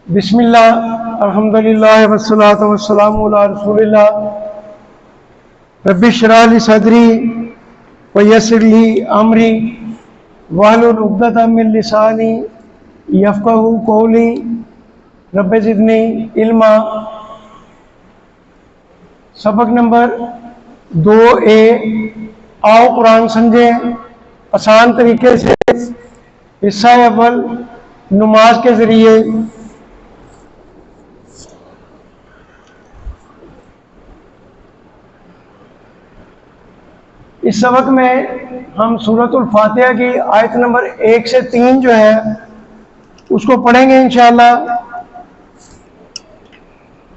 بسم اللہ الحمدللہ والصلاۃ والسلام علی رسول اللہ رب اشرح لی صدری ویسر لی امری واحلل عقدۃ من لسانی یفقہوا قولی رب زدنی علما۔ سبق نمبر 2A، آؤ قرآن سمجھیں آسان طریقے سے۔ حصہ اول نماز کے ذریعے۔ اس سبق میں ہم سورۃ الفاتحہ کی آیت نمبر 1 سے 3 جو ہے اس کو پڑھیں گے انشاءاللہ،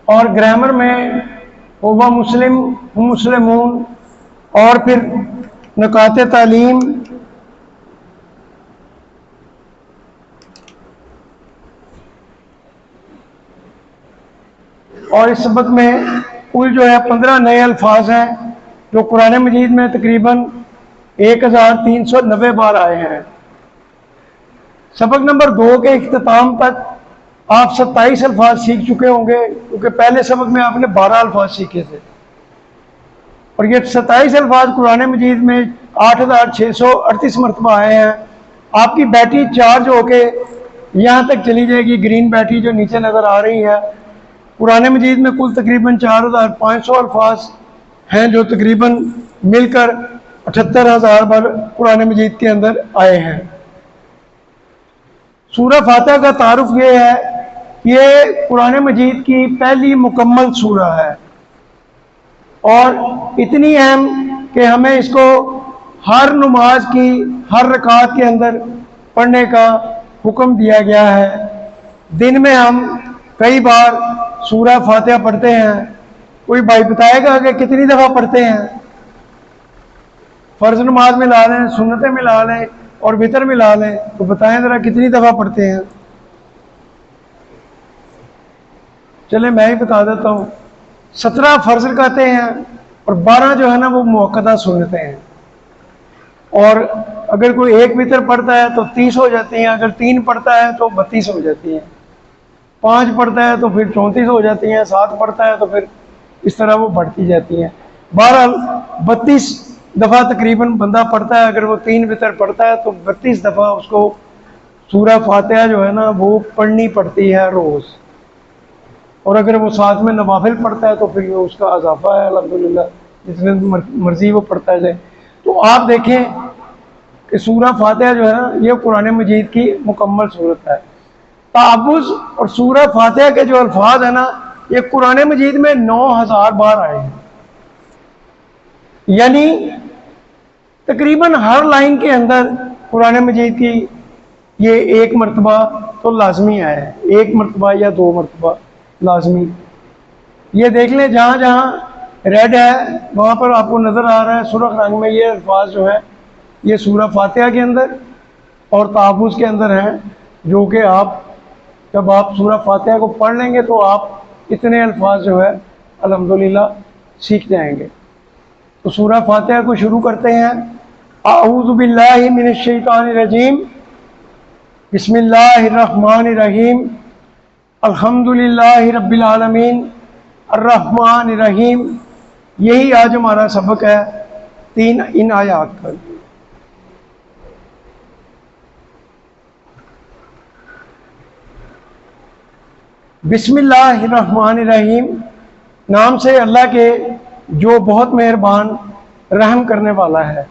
اور گرامر میں ہوا مسلم ہم مسلمون، اور پھر نکات تعلیم، اور اس سبق میں کل جو ہے 15 نئے الفاظ ہیں جو قرآن مجید میں تقریباً 1390 بار آئے ہیں۔ سبق نمبر 2 کے اختتام تک آپ 27 الفاظ سیکھ چکے ہوں گے، کیونکہ پہلے سبق میں آپ نے 12 الفاظ سیکھے تھے، اور یہ 27 الفاظ قرآن مجید میں 8638 مرتبہ آئے ہیں۔ آپ کی بیٹری چارج ہو کے یہاں تک چلی جائے گی، گرین بیٹری جو نیچے نظر آ رہی ہے۔ قرآن مجید میں کل تقریباً 4500 الفاظ ہیں جو تقریباً مل کر 78000 بار قرآن مجید کے اندر آئے ہیں۔ سورہ فاتحہ کا تعارف یہ ہے کہ یہ قرآن مجید کی پہلی مکمل سورہ ہے، اور اتنی اہم کہ ہمیں اس کو ہر نماز کی ہر رکعت کے اندر پڑھنے کا حکم دیا گیا ہے۔ دن میں ہم کئی بار سورہ فاتحہ پڑھتے ہیں۔ کوئی بھائی بتائے گا کہ کتنی دفعہ پڑھتے ہیں؟ فرض نماز میں لا لیں، سنتیں میں لا لیں، اور وتر میں لا لیں، تو بتائیں ذرا کتنی دفعہ پڑھتے ہیں؟ چلے میں ہی بتا دیتا ہوں، 17 فرض کہتے ہیں، اور 12 جو ہے نا وہ موقدہ سنتیں ہیں۔ اور اگر کوئی ایک وتر پڑھتا ہے تو 30 ہو جاتی ہیں، اگر 3 پڑھتا ہے تو 32 ہو جاتی ہیں، 5 پڑھتا ہے تو پھر 34 ہو جاتی ہیں، 7 پڑھتا ہے تو پھر اس طرح وہ بڑھتی جاتی ہیں۔ بہرحال 32 دفعہ تقریباً بندہ پڑھتا ہے۔ اگر وہ 3 وتر پڑھتا ہے تو 32 دفعہ اس کو سورہ فاتحہ جو ہے نا وہ پڑھنی پڑتی ہے روز، اور اگر وہ ساتھ میں نوافل پڑھتا ہے تو پھر اس کا اضافہ ہے، الحمدللہ جتنے مرضی وہ پڑھتا ہے۔ تو آپ دیکھیں کہ سورہ فاتحہ جو ہے نا یہ قرآن مجید کی مکمل صورت ہے۔ تعوذ اور سورہ فاتحہ کے جو الفاظ ہیں نا یہ قرآن مجید میں 9000 بار آئے ہیں، یعنی تقریباً ہر لائن کے اندر قرآن مجید کی یہ 1 مرتبہ تو لازمی آیا ہے، 1 مرتبہ یا 2 مرتبہ لازمی۔ یہ دیکھ لیں جہاں جہاں ریڈ ہے وہاں پر آپ کو نظر آ رہا ہے سرخ رنگ میں، یہ الفاظ جو ہے یہ سورہ فاتحہ کے اندر اور تعوذ کے اندر ہیں، جو کہ آپ جب آپ سورہ فاتحہ کو پڑھ لیں گے تو آپ اتنے الفاظ جو ہے الحمدللہ سیکھ جائیں گے۔ تو سورہ فاتحہ کو شروع کرتے ہیں۔ اعوذ باللہ من الشیطان الرجیم، بسم اللہ الرحمن الرحیم، الحمدللہ رب العالمین الرحمن الرحیم۔ یہی آج ہمارا سبق ہے 3 ان آیات کا۔ بسم اللہ الرحمن الرحیم، نام سے اللہ کے جو بہت مہربان رحم کرنے والا ہے۔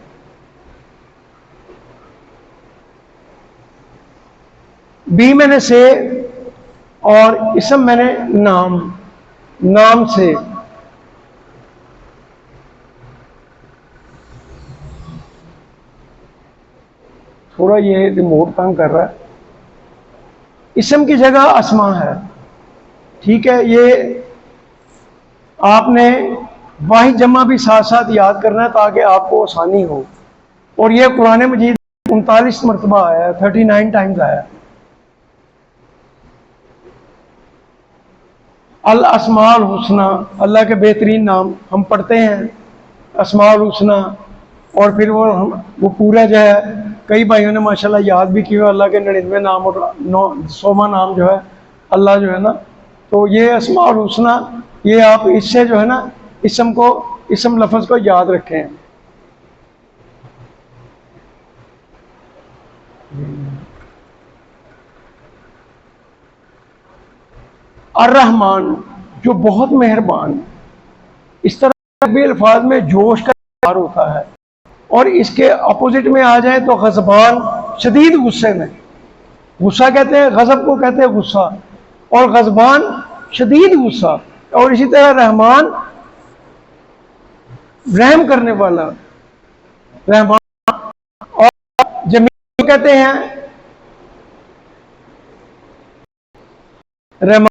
بی میں نے سے، اور اسم میں نے نام، نام سے۔ تھوڑا یہ ریموٹ تنگ کر رہا ہے۔ اسم کی جگہ اسما ہے، ٹھیک ہے؟ یہ آپ نے واحد جمع بھی ساتھ ساتھ یاد کرنا ہے تاکہ آپ کو آسانی ہو۔ اور یہ قرآن مجید 39 مرتبہ آیا ہے، 39 ٹائمز آیا ہے۔ الاسماء الحسنی، اللہ کے بہترین نام ہم پڑھتے ہیں اسماء الحسنی، اور پھر وہ پورا جو ہے کئی بھائیوں نے ماشاءاللہ یاد بھی کیا، اللہ کے 99 نام اور 100واں نام جو ہے اللہ جو ہے نا، تو یہ اسماء الحسنہ، یہ آپ اس سے جو ہے نا اسم لفظ کو یاد رکھیں۔ الرحمن، جو بہت مہربان۔ اس طرح بھی الفاظ میں جوش کا اظہار ہوتا ہے، اور اس کے اپوزٹ میں آ جائیں تو غضبان، شدید غصے میں، غصہ کہتے ہیں، غضب کو کہتے ہیں غصہ، اور غضبان شدید غصہ، اور اسی طرح رحمان رحم کرنے والا، رحمان، اور جمیل کہتے ہیں، رحمان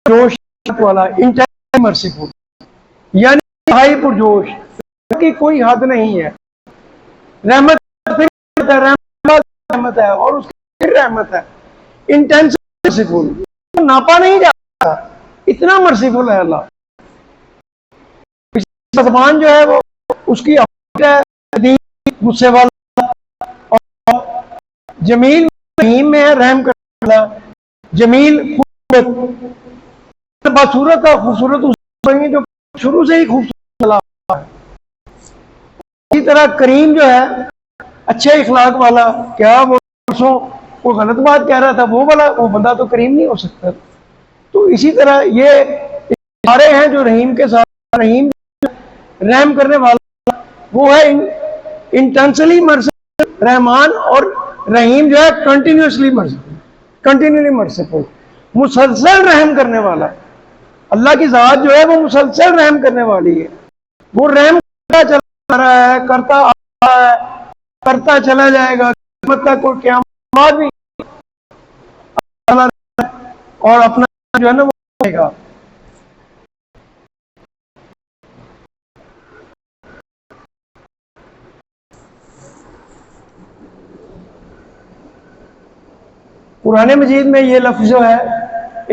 جوش والا، انٹینس مرسیفل، یعنی انتہائی پرجوش، کی کوئی حد نہیں ہے۔ رحمت رحمت ہے، اور اس کی پھر رحمت ہے، انٹینس مرسیفل، ناپا نہیں جاتا، اتنا مرسیفل ہے اللہ۔ زبان جو ہے وہ اس کی غصے والا، اور جمیل رحیم میں ہے، رحم کرنے والا، جمیل خوبصورت، باصورت ہے، خوبصورت اس جو شروع سے ہی خوبصورت چلا ہے۔ اسی طرح کریم جو ہے اچھے اخلاق والا، کیا وہ کوئی غلط بات کہہ رہا تھا، وہ بندہ تو کریم نہیں ہو سکتا۔ تو اسی طرح یہ سارے ہیں جو رحیم کے ساتھ، رحیم رحم کرنے والا وہ ہے انٹینسلی مرسیفل، رحمان، اور رحیم جو ہے کنٹینیوسلی مرسیفل، مسلسل رحم کرنے والا۔ اللہ کی ذات جو ہے وہ مسلسل رحم کرنے والی ہے، وہ رحم کرتا چلا رہا ہے، کرتا آ رہا ہے، کرتا چلا جائے گا قیامت تک، اور قیامت بھی اور اپنا جو ہے نا وہ کرے گا۔ قرآن مجید میں یہ لفظ جو ہے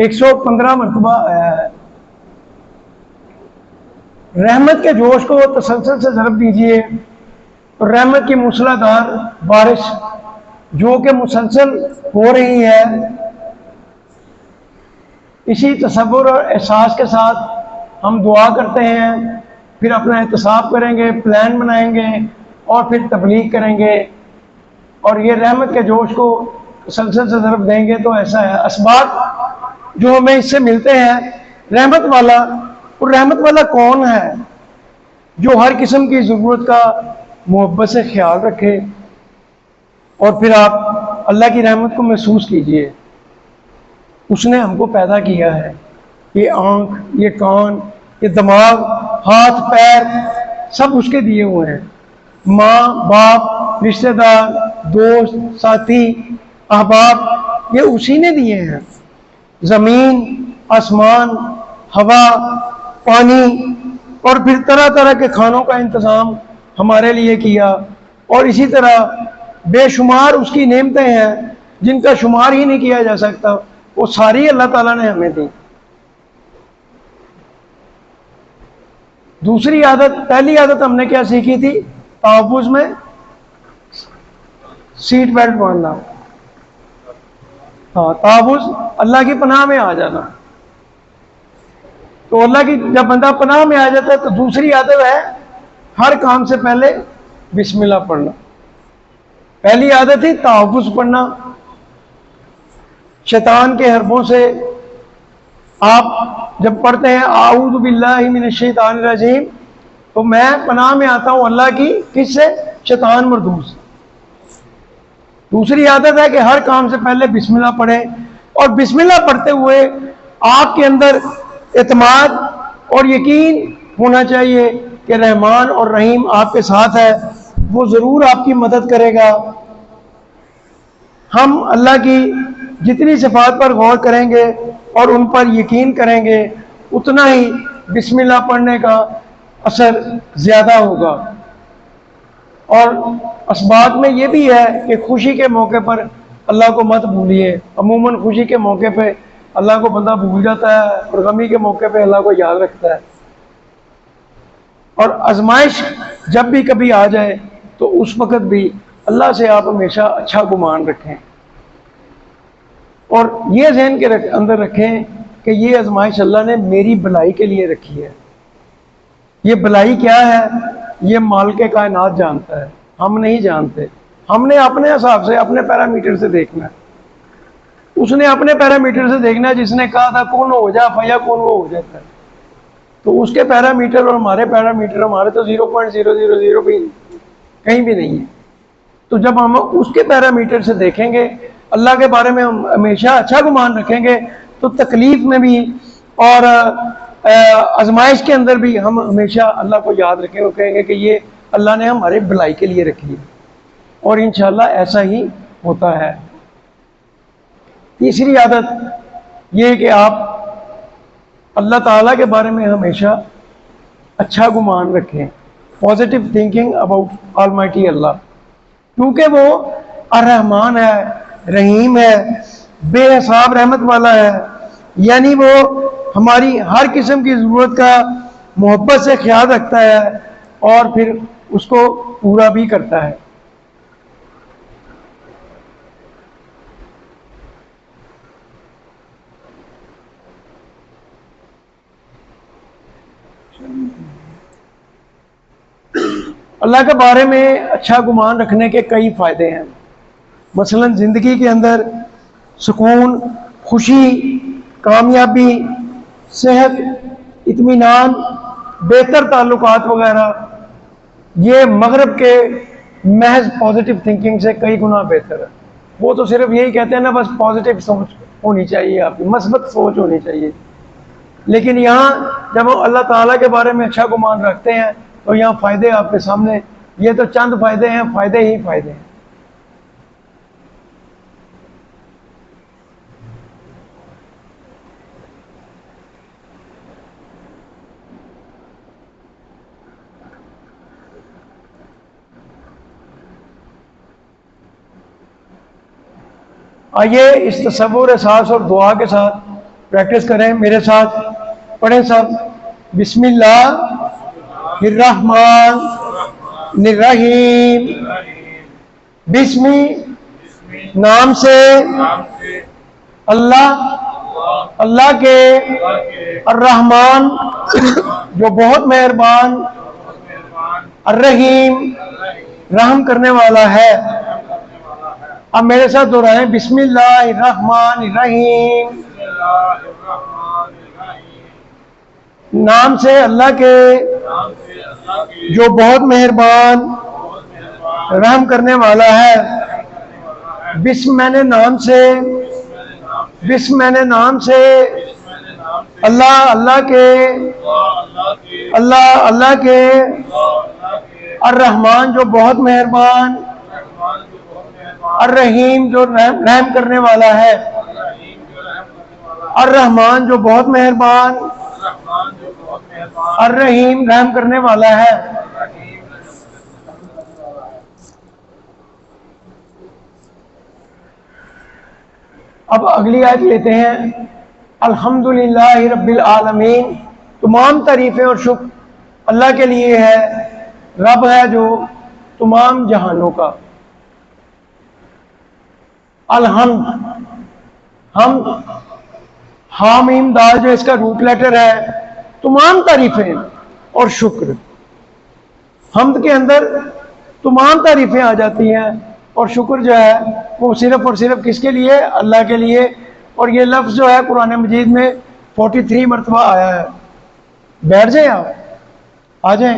115 مرتبہ آیا ہے۔ رحمت کے جوش کو تسلسل سے ضرب دیجئے، اور رحمت کی موسلا دھار بارش جو کہ مسلسل ہو رہی ہے، اسی تصور اور احساس کے ساتھ ہم دعا کرتے ہیں، پھر اپنا احتساب کریں گے، پلان بنائیں گے، اور پھر تبلیغ کریں گے، اور یہ رحمت کے جوش کو تسلسل سے ضرب دیں گے۔ تو ایسا ہے، اسباب جو ہمیں اس سے ملتے ہیں، رحمت والا، اور رحمت والا کون ہے؟ جو ہر قسم کی ضرورت کا محبت سے خیال رکھے، اور پھر آپ اللہ کی رحمت کو محسوس کیجئے۔ اس نے ہم کو پیدا کیا ہے، یہ آنکھ، یہ کان، یہ دماغ، ہاتھ، پیر، سب اس کے دیے ہوئے ہیں۔ ماں، باپ، رشتہ دار، دوست، ساتھی، احباب، یہ اسی نے دیے ہیں۔ زمین، آسمان، ہوا، پانی، اور پھر طرح طرح کے کھانوں کا انتظام ہمارے لیے کیا، اور اسی طرح بے شمار اس کی نعمتیں ہیں جن کا شمار ہی نہیں کیا جا سکتا، وہ ساری اللہ تعالیٰ نے ہمیں دی۔ دوسری عادت، پہلی عادت ہم نے کیا سیکھی تھی؟ تحفظ میں سیٹ بیلٹ باندھنا، ہاں، تحفظ، اللہ کی پناہ میں آ جانا۔ تو اللہ کی جب بندہ پناہ میں آ جاتا ہے تو دوسری عادت ہے ہر کام سے پہلے بسم اللہ پڑھنا۔ پہلی عادت تھی تحفظ پڑھنا، شیطان کے حربوں سے۔ آپ جب پڑھتے ہیں اعوذ باللہ من الشیطان الرجیم، تو میں پناہ میں آتا ہوں اللہ کی، کس سے؟ شیطان مردود سے۔ دوسری عادت ہے کہ ہر کام سے پہلے بسم اللہ پڑھیں، اور بسم اللہ پڑھتے ہوئے آپ کے اندر اعتماد اور یقین ہونا چاہیے کہ رحمان اور رحیم آپ کے ساتھ ہے، وہ ضرور آپ کی مدد کرے گا۔ ہم اللہ کی جتنی صفات پر غور کریں گے اور ان پر یقین کریں گے، اتنا ہی بسم اللہ پڑھنے کا اثر زیادہ ہوگا۔ اور اسباب میں یہ بھی ہے کہ خوشی کے موقع پر اللہ کو مت بھولیے۔ عموماً خوشی کے موقع پہ اللہ کو بندہ بھول جاتا ہے، اور غمی کے موقع پہ اللہ کو یاد رکھتا ہے۔ اور آزمائش جب بھی کبھی آ جائے تو اس وقت بھی اللہ سے آپ ہمیشہ اچھا گمان رکھیں۔ اور یہ ذہن کے اندر رکھیں کہ یہ آزمائش اللہ نے میری بھلائی کے لیے رکھی ہے۔ یہ بھلائی کیا ہے یہ مالک کائنات جانتا ہے، ہم نہیں جانتے۔ ہم نے اپنے حساب سے اپنے پیرامیٹر سے دیکھنا ہے، اس نے اپنے پیرامیٹر سے دیکھنا ہے۔ جس نے کہا تھا کون ہو جا فیا کون وہ ہو جاتا ہے، تو اس کے پیرامیٹر اور ہمارے پیرامیٹر، ہمارے تو 0.000 بھی کہیں بھی نہیں ہے۔ تو جب ہم اس کے پیرامیٹر سے دیکھیں گے، اللہ کے بارے میں ہم ہمیشہ اچھا گمان رکھیں گے، تو تکلیف میں بھی اور آزمائش کے اندر بھی ہم ہمیشہ اللہ کو یاد رکھیں اور کہیں گے کہ یہ اللہ نے ہمارے بھلائی کے لیے رکھی ہے، اور انشاءاللہ ایسا ہی ہوتا ہے۔ تیسری عادت یہ کہ آپ اللہ تعالیٰ کے بارے میں ہمیشہ اچھا گمان رکھیں، پازیٹیو تھنکنگ اباؤٹ آلمائٹی اللہ، کیونکہ وہ الرحمن ہے، رحیم ہے، بے حساب رحمت والا ہے، یعنی وہ ہماری ہر قسم کی ضرورت کا محبت سے خیال رکھتا ہے اور پھر اس کو پورا بھی کرتا ہے۔ اللہ کے بارے میں اچھا گمان رکھنے کے کئی فائدے ہیں، مثلا زندگی کے اندر سکون، خوشی، کامیابی، صحت، اطمینان، بہتر تعلقات وغیرہ، یہ مغرب کے محض پازیٹیو تھنکنگ سے کئی گنا بہتر ہے۔ وہ تو صرف یہی کہتے ہیں نا، بس پازیٹیو سوچ ہونی چاہیے، آپ کی مثبت سوچ ہونی چاہیے، لیکن یہاں جب ہم اللہ تعالیٰ کے بارے میں اچھا گمان رکھتے ہیں تو یہاں فائدے آپ کے سامنے، یہ تو چند فائدے ہیں، فائدے ہی فائدے ہیں۔ آئیے اس تصور احساس اور دعا کے ساتھ پریکٹس کریں، میرے ساتھ پڑھیں سب۔ بسم اللہ الرحمن الرحیم، بسم نام سے اللہ، اللہ کے، الرحمن جو بہت مہربان، الرحیم رحم کرنے والا ہے۔ اب میرے ساتھ دہرائیں، بسم اللہ الرحمن الرحیم، نام سے اللہ کے جو بہت مہربان رحم کرنے والا ہے۔ بسم میں نے نام سے، بسم میں نے نام سے اللہ، اللہ کے، اللہ، اللہ کے، الرحمن جو بہت مہربان، الرحیم جو رحم کرنے والا ہے، الرحمن جو بہت مہربان، الرحیم رحم کرنے والا ہے۔ اب اگلی آیت لیتے ہیں۔ الحمدللہ رب العالمین، تمام تعریفیں اور شکر اللہ کے لیے ہے، رب ہے جو تمام جہانوں کا۔ الحمد، حمد، حامیم دال جو اس کا روٹ لیٹر ہے، تمام تعریفیں اور شکر۔ حمد کے اندر تمام تعریفیں آ جاتی ہیں، اور شکر جو ہے وہ صرف اور صرف کس کے لیے؟ اللہ کے لیے۔ اور یہ لفظ جو ہے قرآن مجید میں 43 مرتبہ آیا ہے۔ بیٹھ جائیں، آپ آ جائیں،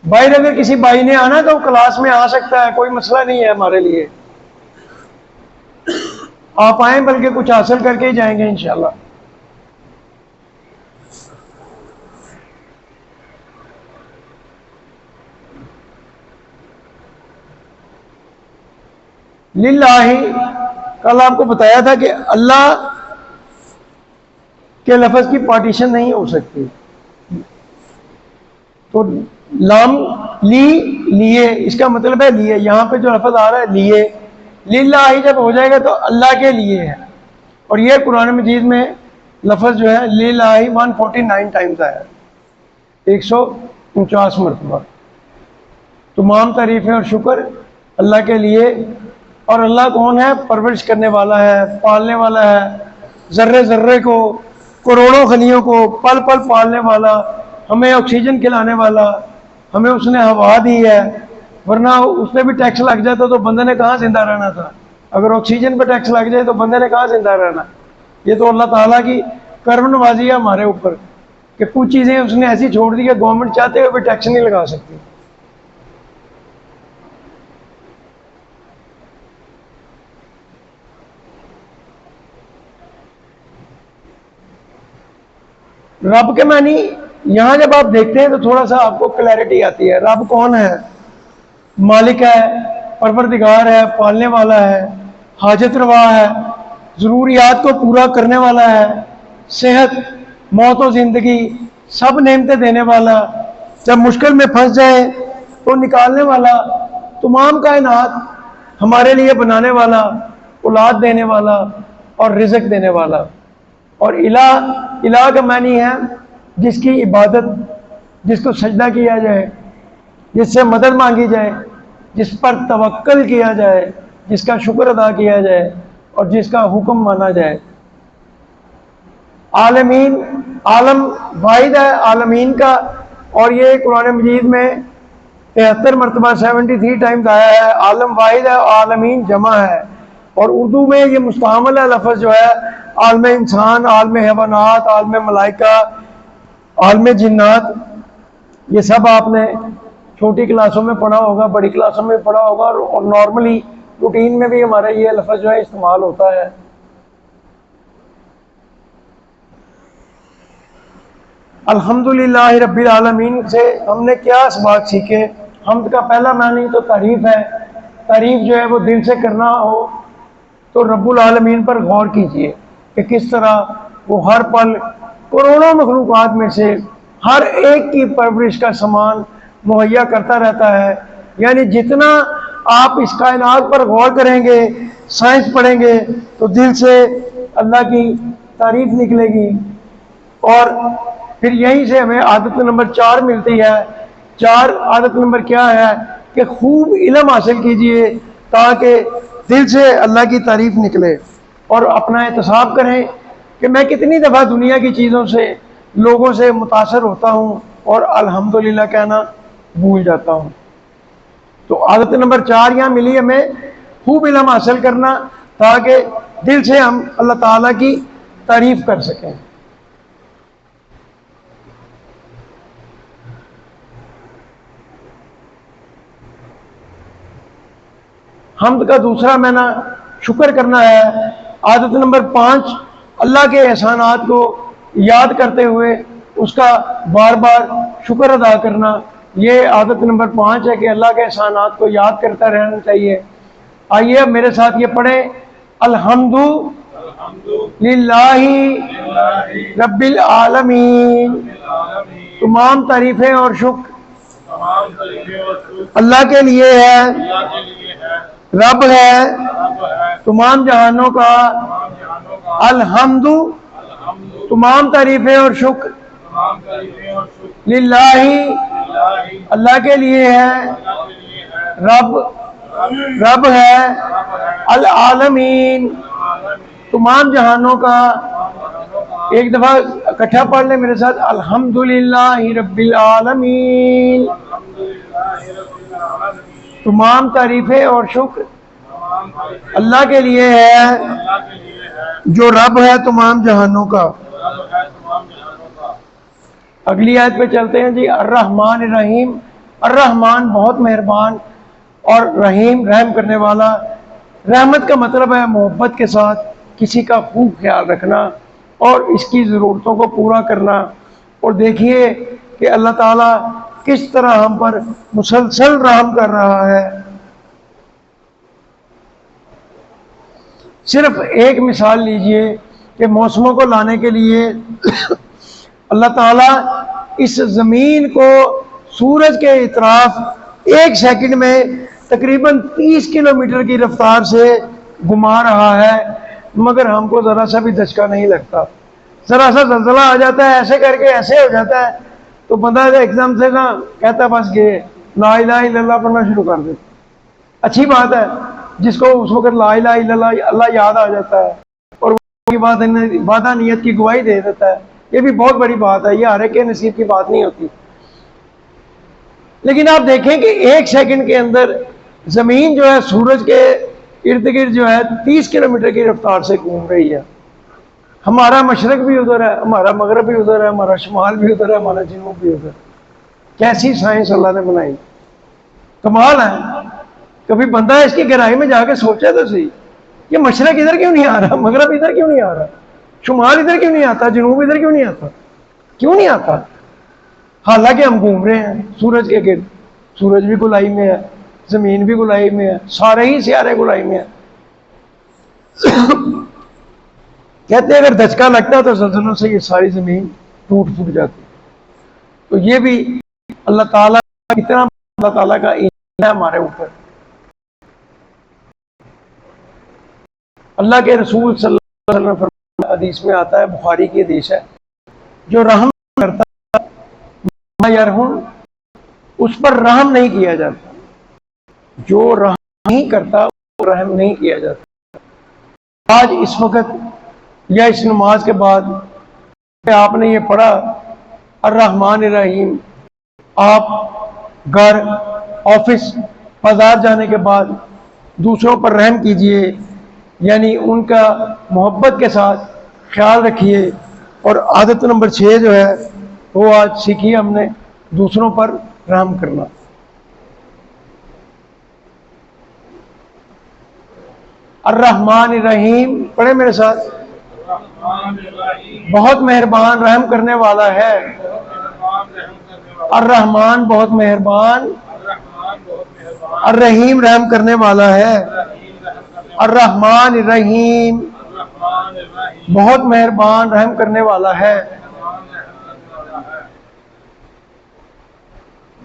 باہر اگر کسی بھائی نے آنا تو کلاس میں آ سکتا ہے، کوئی مسئلہ نہیں ہے ہمارے لیے، آپ آئیں، بلکہ کچھ حاصل کر کے ہی جائیں گے انشاءاللہ۔ للہ، کل آپ کو بتایا تھا کہ اللہ کے لفظ کی پارٹیشن نہیں ہو سکتی، تو لام لی، لیے، اس کا مطلب ہے لیے، یہاں پہ جو لفظ آ رہا ہے لیے، للہ جب ہو جائے گا تو اللہ کے لیے ہے۔ اور یہ قرآن مجید میں لفظ جو ہے للہ 149 ٹائمز آیا ہے، 149 مرتبہ۔ تمام تعریفیں اور شکر اللہ کے لیے، اور اللہ کون ہے؟ پرورش کرنے والا ہے، پالنے والا ہے، ذرے ذرے کو، کروڑوں خلیوں کو پل پل پالنے والا، ہمیں آکسیجن کھلانے والا، ہمیں اس نے ہوا دی ہے، ورنہ اس پہ بھی ٹیکس لگ جاتا تو بندے نے کہاں زندہ رہنا تھا؟ اگر آکسیجن پہ ٹیکس لگ جائے تو بندے نے کہاں زندہ رہنا؟ یہ تو اللہ تعالیٰ کی کرم نوازی ہے ہمارے اوپر کہ کچھ چیزیں اس نے ایسی چھوڑ دی کہ گورنمنٹ چاہتے ہوئے بھی ٹیکس نہیں لگا سکتی۔ رب کے معنی یہاں جب آپ دیکھتے ہیں تو تھوڑا سا آپ کو کلیئرٹی آتی ہے۔ رب کون ہے؟ مالک ہے، پروردگار ہے، پالنے والا ہے، حاجت روا ہے، ضروریات کو پورا کرنے والا ہے، صحت، موت و زندگی سب نعمتیں دینے والا، جب مشکل میں پھنس جائے تو نکالنے والا، تمام کائنات ہمارے لیے بنانے والا، اولاد دینے والا اور رزق دینے والا۔ اور الہ کا معنی ہے جس کی عبادت، جس کو سجدہ کیا جائے، جس سے مدد مانگی جائے، جس پر توکل کیا جائے، جس کا شکر ادا کیا جائے اور جس کا حکم مانا جائے۔ عالمین، عالم واحد ہے عالمین کا، اور یہ قرآن مجید میں 73 مرتبہ 73 ٹائمز آیا ہے۔ عالم واحد ہے، عالمین جمع ہے، اور اردو میں یہ مستعمل ہے لفظ جو ہے عالم انسان، عالم حیوانات، عالم ملائکہ، عالم جنات، یہ سب آپ نے چھوٹی کلاسوں میں پڑھا ہوگا، بڑی کلاسوں میں پڑھا ہوگا، اور نارملی روٹین میں بھی ہمارا یہ لفظ جو ہے استعمال ہوتا ہے۔ الحمدللہ رب العالمین سے ہم نے کیا اسباق سیکھے؟ حمد کا پہلا معنی تو تعریف ہے۔ تعریف جو ہے وہ دل سے کرنا ہو تو رب العالمین پر غور کیجئے کہ کس طرح وہ ہر پل کروڑوں مخلوقات میں سے ہر ایک کی پرورش کا سامان مہیا کرتا رہتا ہے۔ یعنی جتنا آپ اس کائنات پر غور کریں گے، سائنس پڑھیں گے، تو دل سے اللہ کی تعریف نکلے گی، اور پھر یہیں سے ہمیں عادت نمبر 4 ملتی ہے۔ عادت نمبر کیا ہے کہ خوب علم حاصل کیجئے تاکہ دل سے اللہ کی تعریف نکلے، اور اپنا احتساب کریں کہ میں کتنی دفعہ دنیا کی چیزوں سے، لوگوں سے متاثر ہوتا ہوں اور الحمدللہ کہنا بھول جاتا ہوں۔ تو عادت نمبر 4 یہاں ملی ہمیں، خوب علم حاصل کرنا تاکہ دل سے ہم اللہ تعالیٰ کی تعریف کر سکیں۔ حمد کا دوسرا معنی شکر کرنا ہے۔ عادت نمبر 5 اللہ کے احسانات کو یاد کرتے ہوئے اس کا بار بار شکر ادا کرنا، یہ عادت نمبر 5 ہے کہ اللہ کے احسانات کو یاد کرتا رہنا چاہیے۔ آئیے اب میرے ساتھ یہ پڑھیں، الحمد للہ رب العالمین، تمام تعریفیں اور شکر اللہ کے لیے ہے، رب ہے تمام جہانوں کا، الحمد تمام تعریفیں اور شکر للہ اللہ کے لیے ہے، رب ہے العالمین تمام جہانوں کا۔ ایک دفعہ اکٹھا پڑھ لیں میرے ساتھ، الحمدللہ رب العالمین، تمام تعریفیں اور شکر اللہ کے لیے ہے جو رب ہے تمام جہانوں کا۔ اگلی آیت پہ چلتے ہیں جی، الرحمن الرحیم۔ الرحمن بہت مہربان، اور رحیم رحم کرنے والا۔ رحمت کا مطلب ہے محبت کے ساتھ کسی کا خوب خیال رکھنا اور اس کی ضرورتوں کو پورا کرنا۔ اور دیکھیے کہ اللہ تعالیٰ کس طرح ہم پر مسلسل رحم کر رہا ہے۔ صرف ایک مثال لیجئے کہ موسموں کو لانے کے لیے اللہ تعالیٰ اس زمین کو سورج کے اطراف 1 سیکنڈ میں تقریباً 30 کلومیٹر کی رفتار سے گھما رہا ہے، مگر ہم کو ذرا سا بھی دھچکا نہیں لگتا۔ ذرا سا زلزلہ آ جاتا ہے، ایسے کر کے ایسے ہو جاتا ہے تو بندہ ایک دم سے نا کہتا بس گئے، لا الہ الا اللہ پڑھنا شروع کر دے۔ اچھی بات ہے، جس کو اس وقت لا الہ الا اللہ اللہ یاد آ جاتا ہے اور وعدہ نیت کی گواہی دے دیتا ہے، یہ بھی بہت بڑی بات ہے، یہ ہر ایک کے نصیب کی بات نہیں ہوتی۔ لیکن آپ دیکھیں کہ 1 سیکنڈ کے اندر زمین جو ہے سورج کے ارد گرد جو ہے 30 کلومیٹر کی رفتار سے گھوم رہی ہے۔ ہمارا مشرق بھی ادھر ہے، ہمارا مغرب بھی ادھر ہے، ہمارا شمال بھی ادھر ہے، ہمارا جنوب بھی ادھر۔ کیسی سائنس اللہ نے بنائی، کمال ہے۔ کبھی بندہ اس کی گہرائی میں جا کے سوچے تو صحیح، یہ مشرق ادھر کیوں نہیں آ رہا، مغرب ادھر کیوں نہیں آ رہا، شمال ادھر کیوں نہیں آتا، جنوب ادھر کیوں نہیں آتا، کیوں نہیں آتا؟ حالانکہ ہم گھوم رہے ہیں سورج کے گرد، سورج بھی گولائی میں ہے، زمین بھی گولائی میں ہے، سارے ہی سیارے گولائی میں ہیں۔ کہتے ہیں اگر دھچکا لگتا تو زلزلوں سے یہ ساری زمین ٹوٹ پھوٹ جاتی۔ تو یہ بھی اللہ تعالیٰ اتنا، اللہ تعالیٰ کا انعام ہے ہمارے اوپر۔ اللہ کے رسول صلی اللہ علیہ وسلم فرماتے، حدیث میں آتا ہے، بخاری کی حدیث ہے، جو رحم کرتا ہے یرحم، اس پر رحم نہیں کیا جاتا، جو رحم نہیں کرتا وہ رحم نہیں کیا جاتا۔ آج اس وقت یا اس نماز کے بعد آپ نے یہ پڑھا الرحمن الرحیم، آپ گھر، آفس، بازار جانے کے بعد دوسروں پر رحم کیجئے، یعنی ان کا محبت کے ساتھ خیال رکھیے۔ اور عادت نمبر 6 جو ہے وہ آج سیکھی ہم نے، دوسروں پر رحم کرنا۔ الرحمن الرحیم پڑھیں میرے ساتھ، بہت مہربان رحم کرنے والا ہے۔ الرحمن بہت مہربان، الرحیم رحم کرنے والا ہے۔ الرحمن الرحیم بہت مہربان رحم کرنے والا ہے۔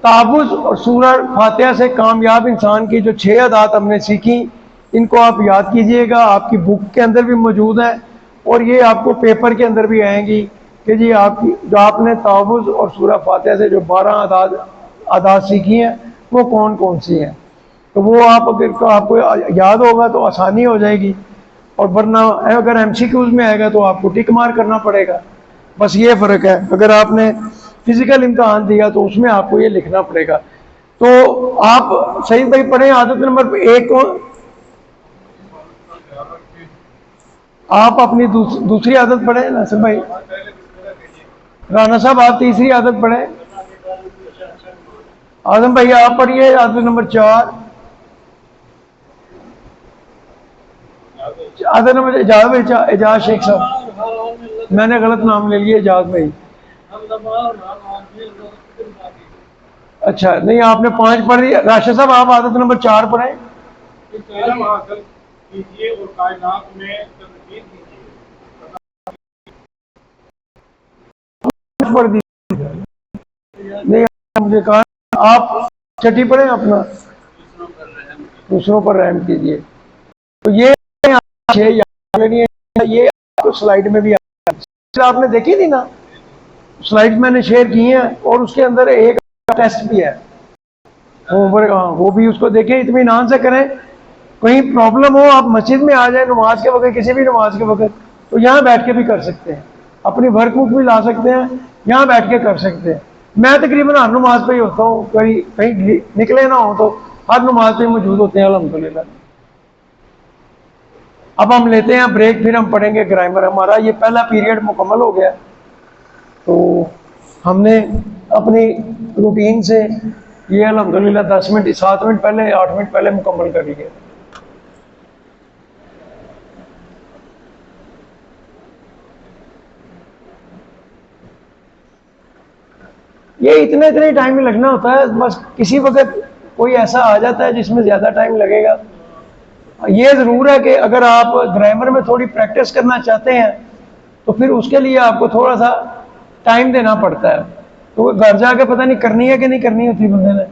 تعوذ اور سورہ فاتحہ سے کامیاب انسان کی جو 6 عادات ہم نے سیکھی، ان کو آپ یاد کیجئے گا، آپ کی بک کے اندر بھی موجود ہے اور یہ آپ کو پیپر کے اندر بھی آئیں گی کہ جی جو آپ نے تعوذ اور سورہ فاتحہ سے جو 12 عادات سیکھی ہیں وہ کون کون سی ہیں۔ تو وہ آپ کو یاد ہوگا تو آسانی ہو جائے گی، اور ورنہ اگر MCQs میں آئے گا تو آپ کو ٹک مار کرنا پڑے گا۔ بس یہ فرق ہے، اگر آپ نے فزیکل امتحان دیا تو اس میں آپ کو یہ لکھنا پڑے گا۔ تو آپ صحیح بھائی پڑھیں عادت نمبر 1 کو، آپ اپنی دوسری عادت پڑھیں ناصر بھائی، رانا صاحب آپ تیسری عادت پڑھیں، اعظم بھائی آپ پڑھیے عادت نمبر 4، عادت نمبر اجاز شیخ صاحب، میں نے غلط نام لے لیا، اجاز بھائی۔ اچھا نہیں، آپ نے 5 پڑھ لی۔ راشد صاحب آپ عادت نمبر 4 پڑھیں۔ پڑھ دی نہیں، مجھے کہا آپ چھٹی پڑھیں، اپنا دوسروں پر رحم کیجیے۔ تو یہ یہ سلائیڈ میں بھی آپ نے دیکھی تھی نا، سلائیڈ میں نے شیئر کی ہیں، اور اس کے اندر ایک ٹیسٹ بھی ہے، وہ بھی اس کو دیکھیں، اطمینان سے کریں۔ کہیں پرابلم ہو آپ مسجد میں آ جائیں نماز کے وقت، کسی بھی نماز کے وقت، تو یہاں بیٹھ کے بھی کر سکتے ہیں، اپنی ورک بک بھی لا سکتے ہیں، یہاں بیٹھ کے کر سکتے ہیں۔ میں تقریباً ہر نماز پہ ہی ہوتا ہوں، کہیں نکلے نہ ہوں تو ہر نماز پہ موجود ہوتے ہیں الحمدللہ۔ اب ہم لیتے ہیں بریک، پھر ہم پڑھیں گے گرامر۔ ہمارا یہ پہلا پیریڈ مکمل ہو گیا، تو ہم نے اپنی روٹین سے یہ الحمدللہ 10 منٹ، 7 منٹ پہلے، 8 منٹ پہلے مکمل کر لیے۔ یہ اتنے ٹائم میں لگنا ہوتا ہے، بس کسی وقت کوئی ایسا آ جاتا ہے جس میں زیادہ ٹائم لگے گا۔ یہ ضرور ہے کہ اگر آپ گرامر میں تھوڑی پریکٹس کرنا چاہتے ہیں تو پھر اس کے لیے آپ کو تھوڑا سا ٹائم دینا پڑتا ہے، تو گھر جا کے پتہ نہیں کرنی ہے کہ نہیں کرنی ہوتی بندے نے،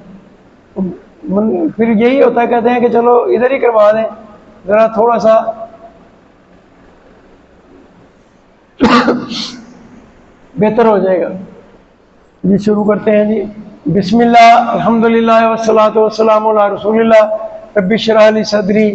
پھر یہی ہوتا ہے، کہتے ہیں کہ چلو ادھر ہی کروا دیں، ذرا تھوڑا سا بہتر ہو جائے گا۔ جی شروع کرتے ہیں جی۔ بسم اللہ، الحمدللہ والصلاۃ والسلام علی رسول اللہ، رب اشرح لی صدری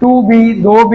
2B 2B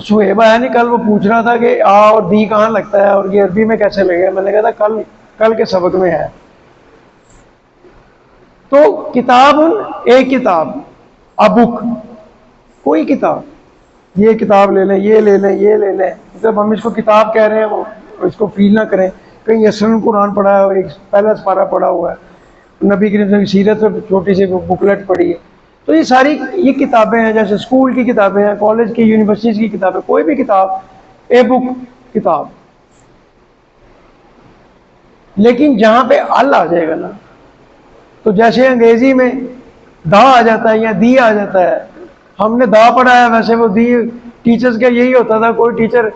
سہیبہ ہے نہیں، کل وہ پوچھ رہا تھا کہ آ اور دی کہاں لگتا ہے اور یہ عربی میں کیسے لگے گا، میں نے کہا تھا کل کے سبق میں ہے۔ تو کتاب ایک کتاب، ابک، کوئی کتاب، یہ کتاب لے لیں، یہ لے لیں، یہ لے لیں، جب ہم اس کو کتاب کہہ رہے ہیں وہ اس کو فیل نہ کریں۔ کہیں یسرن قرآن پڑھا ہے، ایک پہلا سپارہ پڑھا ہوا ہے، نبی کریم صلی اللہ علیہ وسلم کی سیرت میں چھوٹی سی بکلیٹ پڑھی ہے۔ تو یہ ساری یہ کتابیں ہیں، جیسے اسکول کی کتابیں ہیں، کالج کی، یونیورسٹیز کی کتابیں، کوئی بھی کتاب، اے بک کتاب۔ لیکن جہاں پہ ال آ جائے گا نا، تو جیسے انگریزی میں دا آ جاتا ہے یا دی آ جاتا ہے، ہم نے دا پڑھا ہے، ویسے وہ دی ٹیچرز کا یہی ہوتا تھا، کوئی ٹیچر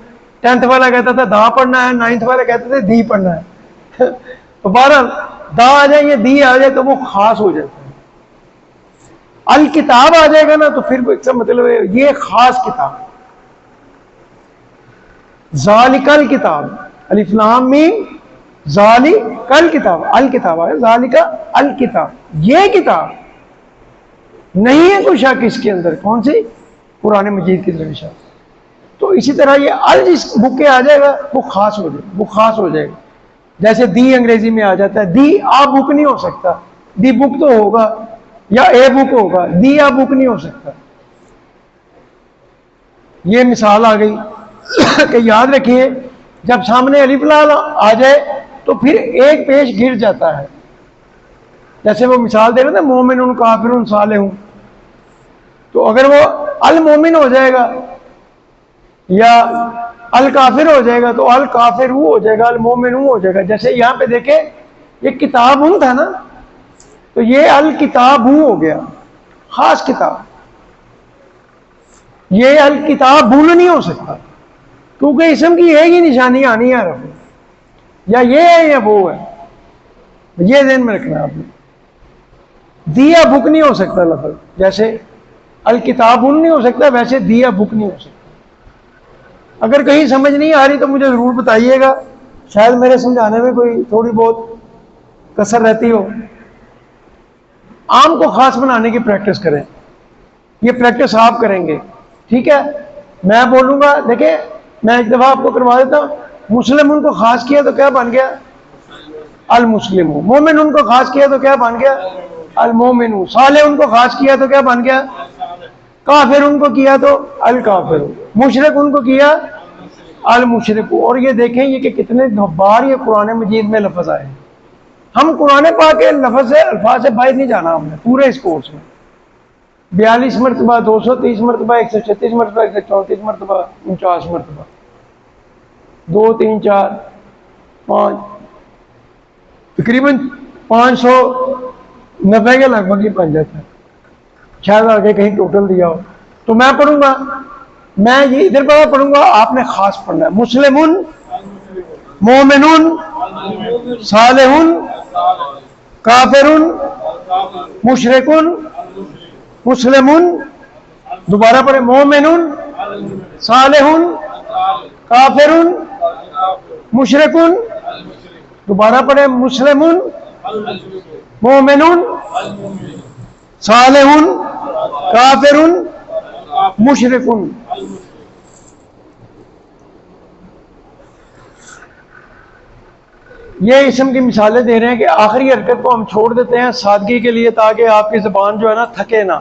10th والا کہتا تھا دا پڑھنا ہے، 9th والا کہتے تھے دی پڑھنا ہے۔ تو بہرحال دا آ جائے یا دی آ جائے تو وہ خاص ہو جاتا ہے۔ الکتاب آ جائے گا نا تو پھر اس کا مطلب ہے یہ خاص کتاب۔ ذالک الکتاب، الف لام میم، ذالک الکتاب، الکتاب ہے، ذالک الکتاب، یہ کتاب نہیں ہے کوئی شک اس کے اندر، کون سی؟ قرآن مجید کی طرف اشارہ۔ تو اسی طرح یہ ال جس بک کے آ جائے گا وہ خاص ہو جائے گا، وہ خاص ہو جائے گا۔ جیسے دی انگریزی میں آ جاتا ہے، دی آ بک نہیں ہو سکتا، دی بک تو ہوگا یا اے بک ہوگا، دی آ بک نہیں ہو سکتا۔ یہ مثال آ گئی کہ یاد رکھیے جب سامنے الف لام آ جائے تو پھر ایک پیش گر جاتا ہے۔ جیسے وہ مثال دے رہے تھے مومن کافر صالح، تو اگر وہ المومن ہو جائے گا یا الکافر ہو جائے گا تو الکافر ہو جائے گا، المومن ہو جائے گا۔ جیسے یہاں پہ دیکھیں یہ کتاب تھا نا، تو یہ الکتاب ہو گیا، خاص کتاب۔ یہ الکتاب بھول نہیں ہو سکتا کیونکہ اسم کی ایک ہی نشانی آنی ہے، رفع، یا یہ ہے یا وہ ہے، یہ ذہن میں رکھنا آپ نے۔ دیا بک نہیں ہو سکتا لفظ، جیسے الکتاب نہیں ہو سکتا ویسے دیا بک نہیں ہو سکتا۔ اگر کہیں سمجھ نہیں آ رہی تو مجھے ضرور بتائیے گا، شاید میرے سمجھانے میں کوئی تھوڑی بہت کسر رہتی ہو۔ عام کو خاص بنانے کی پریکٹس کریں، یہ پریکٹس آپ کریں گے، ٹھیک ہے؟ میں بولوں گا، دیکھیں میں ایک دفعہ آپ کو کروا دیتا ہوں، مسلم ان کو خاص کیا تو کیا بن گیا؟ المسلم۔ مومن ان کو خاص کیا تو کیا بن گیا؟ المومن۔ صالح ان کو خاص کیا تو کیا بن گیا؟ کافر ان کو کیا تو الکافر۔ مشرک ان کو کیا المشرک۔ اور یہ دیکھیں یہ کہ کتنے بار یہ قرآن مجید میں لفظ آئے۔ ہم قرآن پاک کے لفظ سے الفاظ سے باہر نہیں جانا ہم نے پورے اس کورس میں۔ 42 مرتبہ، 230 مرتبہ، 136 مرتبہ، 134 مرتبہ، 49 مرتبہ، 2 3 4 5، تقریباً 590 کے لگ بھگ ہی بن جاتا ہے، شاید آگے کہیں ٹوٹل دیا ہو۔ تو میں پڑھوں گا، میں یہ ادھر پڑھوں گا، آپ نے خاص پڑھنا ہے۔ مسلمون، مومنون، صالحون، کافرون، مشرکون، مسلمون، دوبارہ پڑھیں، مومنون، صالحون، کافرون، مشرکون، دوبارہ پڑھیں، مسلمون، مومنون، صالحون، کافرون، مشرکون۔ یہ اسم کی مثالیں دے رہے ہیں کہ آخری حرکت کو ہم چھوڑ دیتے ہیں سادگی کے لیے تاکہ آپ کی زبان جو ہے نا تھکے نہ،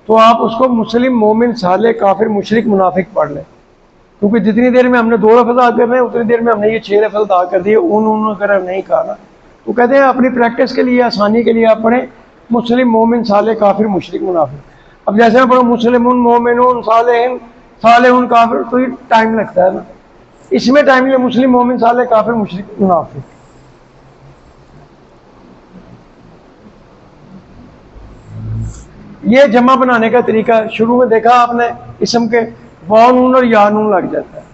تو آپ اس کو مسلم، مومن، صالح، کافر، مشرک، منافق پڑھ لیں، کیونکہ جتنی دیر میں ہم نے 2 لفظ ادا کر رہے ہیں اتنی دیر میں ہم نے یہ 6 لفظ ادا کر دیے، ان اگر ہم نہیں کہا نا تو کہتے ہیں اپنی پریکٹس کے لیے، آسانی کے لیے آپ پڑھیں مسلم، مومن، صالح، کافر، مشرک، منافق۔ اب جیسے میں پڑھوں مسلمون، مومنون، صالحون، کافر، تو یہ ٹائم لگتا ہے نا، اس میں ٹائم لے مسلم، مومن، صالح، کافر، مشرک، منافق۔ یہ جمع بنانے کا طریقہ شروع میں دیکھا آپ نے، اسم کے واو نون اور یا نون لگ جاتا ہے،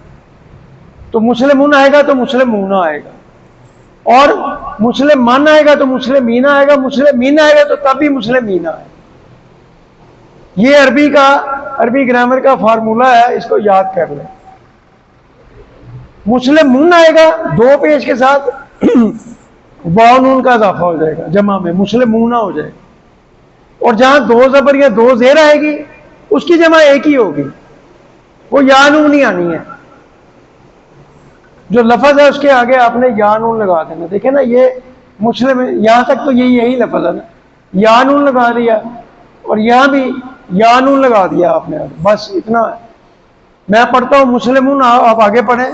تو مسلمون آئے گا تو مسلمون آئے گا، اور مسلمان آئے گا تو مسلمین آئے گا، مسلمین آئے گا تو تب بھی مسلمین آئے گا۔ یہ عربی گرامر کا فارمولہ ہے، اس کو یاد کر لیں۔ مسلمون آئے گا 2 پیش کے ساتھ، واو نون کا اضافہ ہو جائے گا، جمع میں مسلمون ہو جائے گا، اور جہاں 2 زبر یا 2 زیر آئے گی اس کی جمع ایک ہی ہوگی، وہ یا نون نہیں آنی ہے، جو لفظ ہے اس کے آگے آپ نے یا نون لگا دینا. دیکھیں نا یہ مسلم یہاں تک تو یہی لفظ ہے نا، یا نون لگا دیا اور یہاں بھی یا نون لگا دیا آپ نے، بس اتنا. میں پڑھتا ہوں مسلمون، آپ آگے پڑھیں.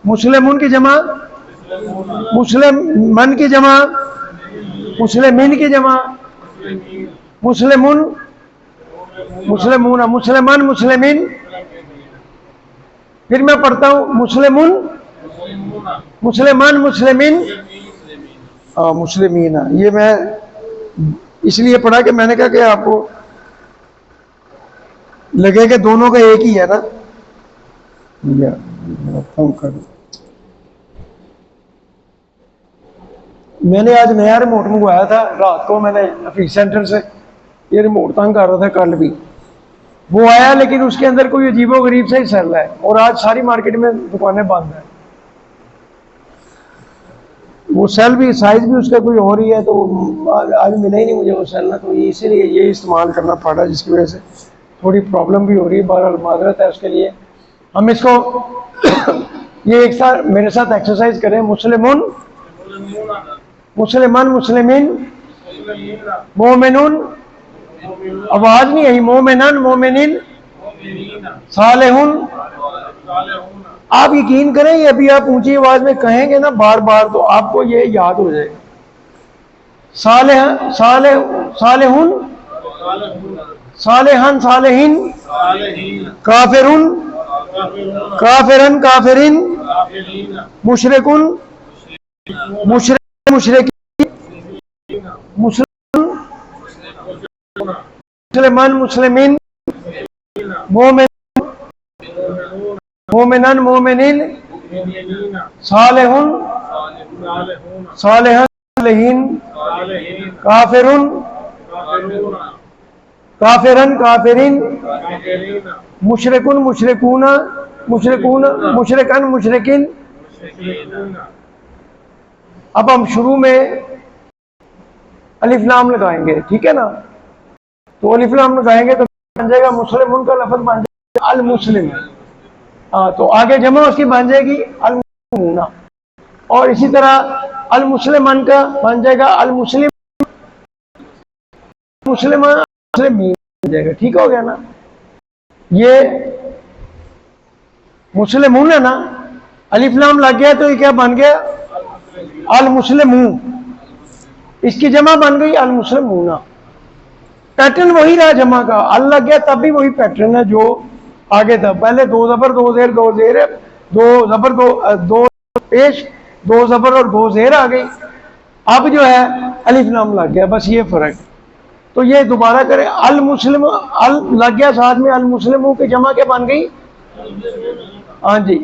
مسلمون کی جمع مسلم من کی جمع مسلمین کی جمع مسلمون مسلمون مسلمان مسلمین. پھر میں پڑھتا ہوں مسلمون مسلمان مسلمین مسلمین. یہ میں اس لیے پڑھا کہ میں نے کہا کہ آپ کو لگے کہ دونوں کا ایک ہی ہے نا. میں نے آج نیا ریموٹ منگوایا تھا، رات کو میں نے حفیظ سینٹر سے یہ ریموٹ تنگ کر رہا تھا، کل بھی وہ آیا لیکن اس کے اندر کوئی عجیب و غریب سے ہی سیل ہے، اور آج ساری مارکیٹ میں دکانیں بند ہیں. وہ سیل بھی سائز بھی اس کا کوئی اور ہی ہے، تو آج ملا ہی نہیں مجھے وہ سیل نا، تو اسی لیے یہ استعمال کرنا پڑا، جس کی وجہ سے تھوڑی پرابلم بھی ہو رہی ہے. بہرحال معذرت ہے اس کے لیے. ہم اس کو یہ ایک ساتھ میرے ساتھ ایکسرسائز کریں. مسلمون مسلمان مسلمین مومنون، آواز نہیں آئی، مومنان مومنین صالحون. آپ یقین کریں یہ ابھی آپ اونچی آواز میں کہیں گے نا بار بار تو آپ کو یہ یاد ہو جائے گا. صالحون صالحان صالحین کافرون کافرن کافرین مشرکون مشرکین مسلمان مسلمین مومن مومنان مومنین صالحون صالحان صالحین کافرون کافرن کافرین مشرکون مشرکون مشرکون مشرکن مشرکین. اب ہم شروع میں الف لام لگائیں گے، ٹھیک ہے نا؟ تو الف لام لگائیں گے تو بن جائے گا مسلمون کا لفظ بن جائے گا المسلم. تو آگے جمع اس کی بن جائے گی المسلمون، اور اسی طرح المسلمان کا بن جائے گا المسلم مسلمان مسلمین بن جائے گا. ٹھیک ہو گیا نا؟ یہ مسلمون ہے نا، الف لام لگ گیا تو یہ کیا بن گیا؟ المسلمون. اس کی جمع بن گئی المسلمون. پیٹرن وہی رہا جمع کا، ال لگ گیا تب بھی وہی پیٹرن ہے جو آگے تھا. پہلے دو زبر دو زیر دو زیر دو زبر دو پیش دو زبر اور دو زیر آ گئی. اب جو ہے الف لام لگ گیا، بس یہ فرق. تو یہ دوبارہ کریں. المسلم ال لگ گیا ساتھ میں، المسلموں کی جمع کیا بن گئی؟ ہاں جی.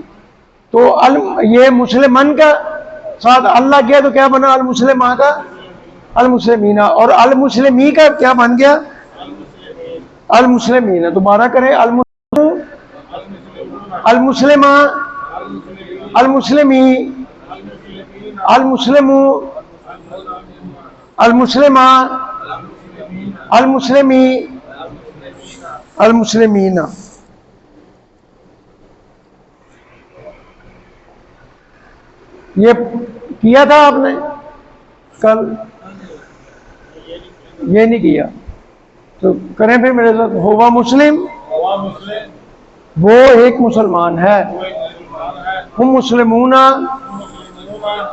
تو یہ مسلمان کا ساتھ ال لگ گیا تو کیا بنا؟ المسلمہ کا المسلمینہ. اور المسلمی کا کیا بن گیا؟ المسلمین. دوبارہ کریں. المسلمہ المسلمی المسلم المسلمہ المسلمی المسلمین. یہ کیا تھا آپ نے کل؟ یہ نہیں کیا تو کریں پھر میرے ساتھ. ہوا مسلم وہ ایک مسلمان ہے، ہم مسلمون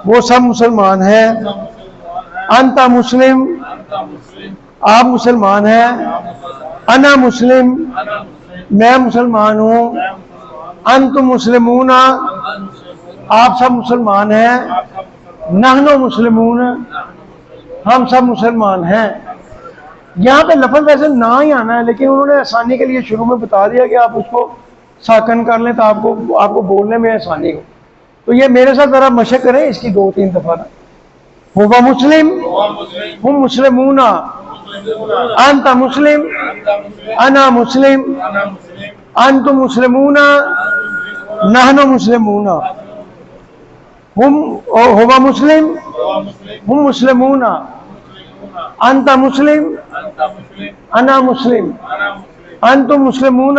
وہ سب مسلمان ہیں، انت مسلم آپ مسلمان ہیں، انا مسلم میں مسلمان ہوں، انتم مسلمون آپ سب مسلمان ہیں، نحن مسلمون ہم سب مسلمان ہیں. یہاں پہ لفظ ویسے نہ ہی آنا ہے، لیکن انہوں نے آسانی کے لیے شروع میں بتا دیا کہ آپ اس کو ساکن کر لیں تو آپ کو بولنے میں آسانی ہو. تو یہ میرے ساتھ ذرا مشق کریں اس کی 2-3 دفعہ. ہوا مسلم ہم مسلمون انت مسلم انا مسلم انتم مسلمون نحن مسلمون. ہوا مسلم ہم مسلمون انت مسلم انا مسلم انتم مسلمون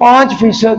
5%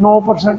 9%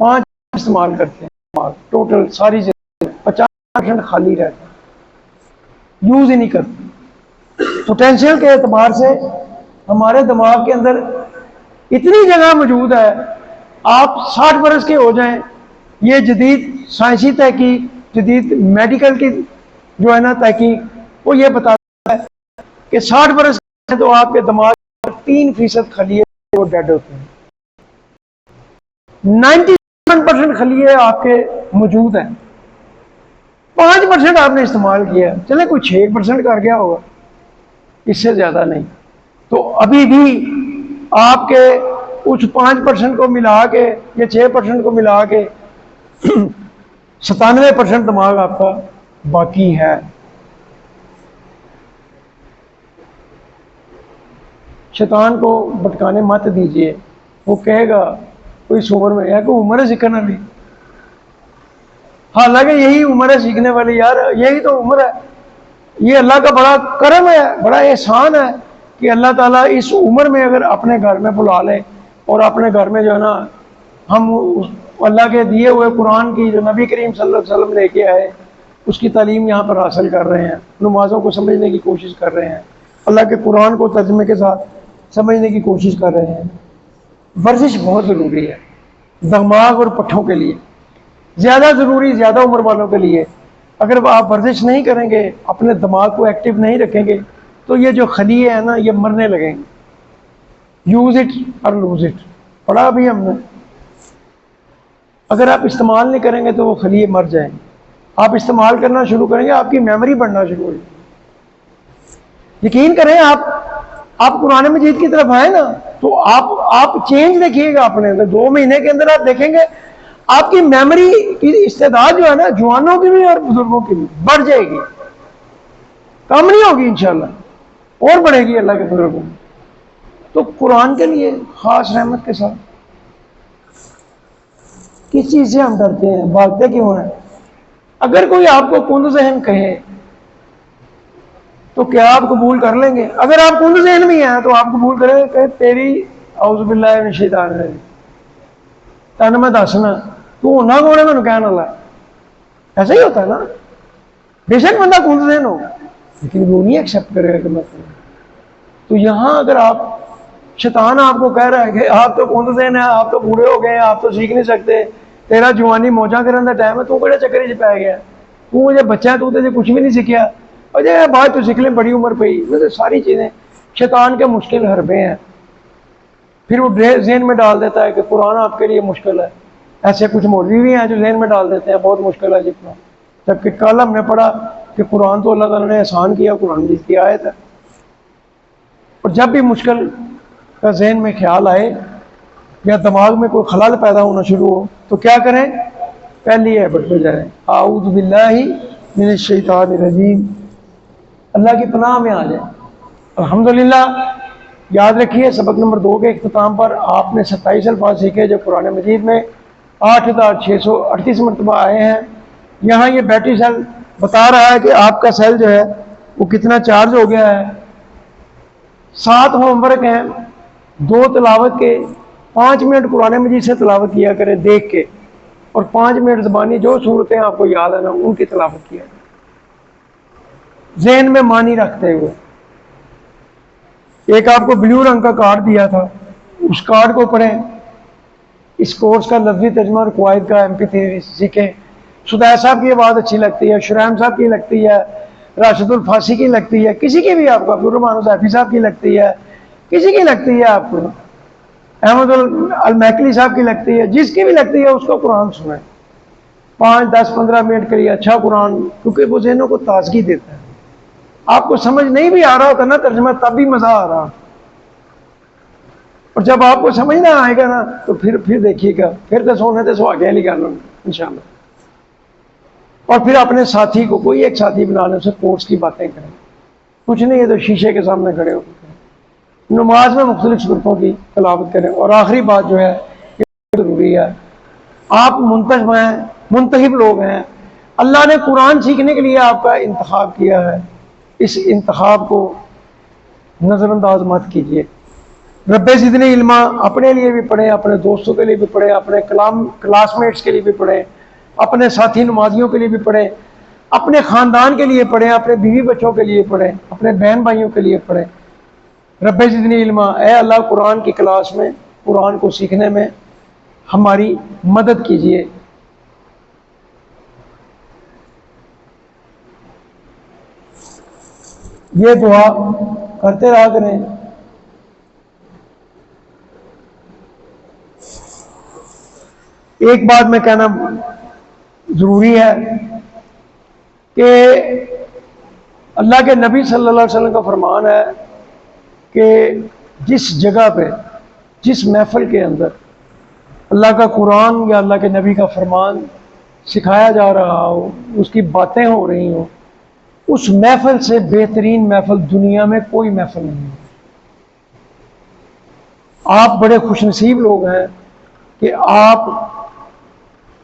5 استعمال کرتے ہیں، ٹوٹل ساری زندگی 50% خالی رہتا ہے، یوز ہی نہیں کرتے۔ پوٹینشیل کے اعتبار سے ہمارے دماغ کے اندر اتنی جگہ موجود ہے، آپ 60 برس کے ہو جائیں، یہ جدید سائنسی تحقیق، جدید میڈیکل کی جو ہے نا تحقیق، وہ یہ بتاتا ہے کہ 60 برس کے تو آپ کے دماغ 3% خلیے وہ ڈیڈ ہوتے ہیں، 97% خلیے آپ کے موجود ہیں، 5% آپ نے استعمال کیا، چلے کوئی 6% کر گیا ہوگا، اس سے زیادہ نہیں۔ تو ابھی بھی آپ کے اس 5% کو ملا کے یا 6% کو ملا کے 97% دماغ آپ کا باقی ہے۔ شیطان کو بھٹکانے مت دیجیے، وہ کہے گا کوئی اس عمر میں ہے، کوئی عمر ہے سیکھنے والی، حالانکہ یہی عمر ہے سیکھنے والی، یار یہی تو عمر ہے۔ یہ اللہ کا بڑا کرم ہے، بڑا احسان ہے کہ اللہ تعالیٰ اس عمر میں اگر اپنے گھر میں بلا لے، اور اپنے گھر میں جو ہے نا ہم اللہ کے دیے ہوئے قرآن کی جو نبی کریم صلی اللہ علیہ وسلم لے کے آئے اس کی تعلیم یہاں پر حاصل کر رہے ہیں، نمازوں کو سمجھنے کی کوشش کر رہے ہیں، اللہ کے قرآن کو ترجمے کے ساتھ سمجھنے کی کوشش کر رہے ہیں۔ ورزش بہت ضروری ہے دماغ اور پٹھوں کے لیے، زیادہ ضروری زیادہ عمر والوں کے لیے۔ اگر آپ ورزش نہیں کریں گے، اپنے دماغ کو ایکٹیو نہیں رکھیں گے، تو یہ جو خلیے ہیں نا یہ مرنے لگیں گے۔ یوز اٹ اور لوز اٹ پڑھا بھی ہم نے، اگر آپ استعمال نہیں کریں گے تو وہ خلیے مر جائیں گے، آپ استعمال کرنا شروع کریں گے، آپ کی میموری بڑھنا شروع ہو جائے گی۔ یقین کریں، آپ قرآن مجید کی طرف آئیں نا تو آپ چینج دیکھیے گا اپنے اندر، 2 مہینے کے اندر آپ دیکھیں گے آپ کی میموری کی استعداد جو ہے نا جوانوں کی بھی اور بزرگوں کی بھی بڑھ جائے گی، کم نہیں ہوگی انشاءاللہ، اور بڑھے گی اللہ کے بزرگوں میں۔ تو قرآن کے لیے خاص رحمت کے ساتھ کس چیز سے ہم ڈرتے ہیں، بھاگتے کیوں ہیں؟ اگر کوئی آپ کو کند ذہن کہے تو کیا آپ قبول کر لیں گے؟ اگر آپ کند ذہن میں ہیں تو آپ قبول کریں گے کہ تیری اعوذ باللہ من الشیطان الرجیم، تن میں دسنا تو ہونا کون ہے میں کہنے والا؟ ایسا ہی ہوتا ہے نا، بے شک بندہ کند ذہن ہو لیکن وہ نہیں ایکسیپٹ کرے گا کہ میں کروں۔ تو یہاں اگر آپ شیطان آپ کو کہہ رہا ہے کہ آپ تو کند ذہن ہے، آپ تو بوڑھے ہو گئے ہیں، آپ تو سیکھ نہیں سکتے، تیرا جوانی موجہ کرنے کا ٹائم ہے، تو بڑے چکر چ پی گیا، تو مجھے بچہ ہے، تو تجھے کچھ بھی نہیں سیکھیا، اور یہ بات تو سیکھ لیں بڑی عمر پہ ہی، مطلب ساری چیزیں شیطان کے مشکل حربے ہیں۔ پھر وہ ذہن میں ڈال دیتا ہے کہ قرآن آپ کے لیے مشکل ہے، ایسے کچھ مولوی بھی ہیں جو ذہن میں ڈال دیتے ہیں بہت مشکل ہے جتنا، جبکہ کل ہم نے پڑھا کہ قرآن تو اللہ تعالیٰ نے احسان کیا، قرآن جس کی آیت ہے۔ اور جب بھی مشکل کا ذہن میں خیال آئے یا دماغ میں کوئی خلل پیدا ہونا شروع ہو تو کیا کریں؟ پہلی ہیبٹ پہ جائیں، اعوذ باللہ من الشیطان الرجیم، اللہ کی پناہ میں آ جائیں۔ الحمدللہ یاد رکھیے سبق نمبر 2 کے اختتام پر آپ نے 27 الفاظ سیکھے جو قرآن مجید میں 8638 مرتبہ آئے ہیں۔ یہاں یہ بیٹری سیل بتا رہا ہے کہ آپ کا سیل جو ہے وہ کتنا چارج ہو گیا ہے۔ 7 ہوم ورک ہیں، 2 تلاوت کے، 5 منٹ قرآن مجید سے تلاوت کیا کریں دیکھ کے، اور 5 منٹ زبانی جو صورتیں آپ کو یاد ہے نا ان کی تلاوت کیا کریں ذہن میں معنی رکھتے ہوئے۔ ایک آپ کو بلیو رنگ کا کارڈ دیا تھا، اس کارڈ کو پڑھیں، اس کورس کا لفظی ترجمہ اور قواعد کا MP3 سیکھیں۔ سدیہ صاحب کی بات اچھی لگتی ہے، شرائم صاحب کی لگتی ہے، راشد الفاسی کی لگتی ہے، کسی کی بھی آپ کو، عبدالرحمان الزیفی صاحب کی لگتی ہے، کسی کی لگتی ہے آپ کو، احمد المحکلی صاحب کی لگتی ہے، جس کی بھی لگتی ہے اس کو قرآن سنیں 5 10 15 منٹ کے لیے اچھا قرآن، کیونکہ وہ ذہنوں کو تازگی دیتا ہے۔ آپ کو سمجھ نہیں بھی آ رہا ہوتا نا ترجمہ تب بھی مزہ آ رہا، اور جب آپ کو سمجھ نہ آئے گا نا تو پھر دیکھیے گا، پھر تو سونے تو سواگے نہیں کرنا انشاءاللہ۔ اور پھر اپنے ساتھی کو کوئی ایک ساتھی بنا لیں، اسے کورس کی باتیں کریں، کچھ نہیں ہے تو شیشے کے سامنے کھڑے ہو کے نماز میں مختلف صورتوں کی تلاوت کریں۔ اور آخری بات جو ہے یہ ضروری ہے، آپ منتخب ہیں، منتخب لوگ ہیں، اللہ نے قرآن سیکھنے کے لیے آپ کا انتخاب کیا ہے، اس انتخاب کو نظر انداز مت کیجیے۔ رب زدنی علما اپنے لیے بھی پڑھیں، اپنے دوستوں کے لیے بھی پڑھیں، اپنے کلاس میٹس کے لیے بھی پڑھیں، اپنے ساتھی نمازیوں کے لیے بھی پڑھیں، اپنے خاندان کے لیے پڑھیں، اپنے بیوی بچوں کے لیے پڑھیں، اپنے بہن بھائیوں کے لیے پڑھیں۔ رب زدنی علما، اے اللہ قرآن کی کلاس میں، قرآن کو سیکھنے میں ہماری مدد کیجیے۔ یہ دعا کرتے رہا کریں۔ ایک بات میں کہنا ضروری ہے کہ اللہ کے نبی صلی اللہ علیہ وسلم کا فرمان ہے کہ جس جگہ پہ، جس محفل کے اندر اللہ کا قرآن یا اللہ کے نبی کا فرمان سکھایا جا رہا ہو، اس کی باتیں ہو رہی ہوں، اس محفل سے بہترین محفل دنیا میں کوئی محفل نہیں ہے۔ آپ بڑے خوش نصیب لوگ ہیں کہ آپ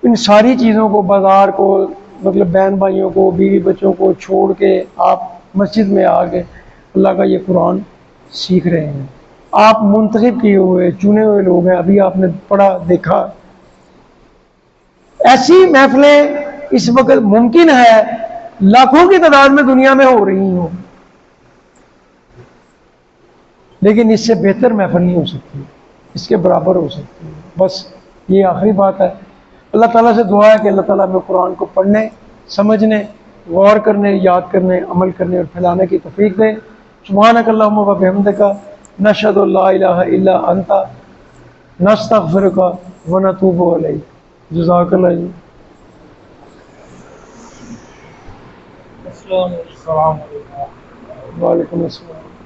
ان ساری چیزوں کو، بازار کو، مطلب بہن بھائیوں کو، بیوی بچوں کو چھوڑ کے آپ مسجد میں آ کے اللہ کا یہ قرآن سیکھ رہے ہیں۔ آپ منتخب کیے ہوئے، چنے ہوئے لوگ ہیں۔ ابھی آپ نے پڑھا، دیکھا، ایسی محفلیں اس وقت ممکن ہے لاکھوں کی تعداد میں دنیا میں ہو رہی ہوں، لیکن اس سے بہتر محفل نہیں ہو سکتی، اس کے برابر ہو سکتی ہے۔ بس یہ آخری بات ہے۔ اللہ تعالیٰ سے دعا ہے کہ اللہ تعالیٰ ہمیں قرآن کو پڑھنے، سمجھنے، غور کرنے، یاد کرنے، عمل کرنے اور پھیلانے کی توفیق دے۔ سبحانک اللہم و بحمدک، نشہد ان لا الہ الا انت، نستغفرک و نتوب الیک۔ جزاک اللہ جی۔ السلام علیکم۔ وعلیکم السلام۔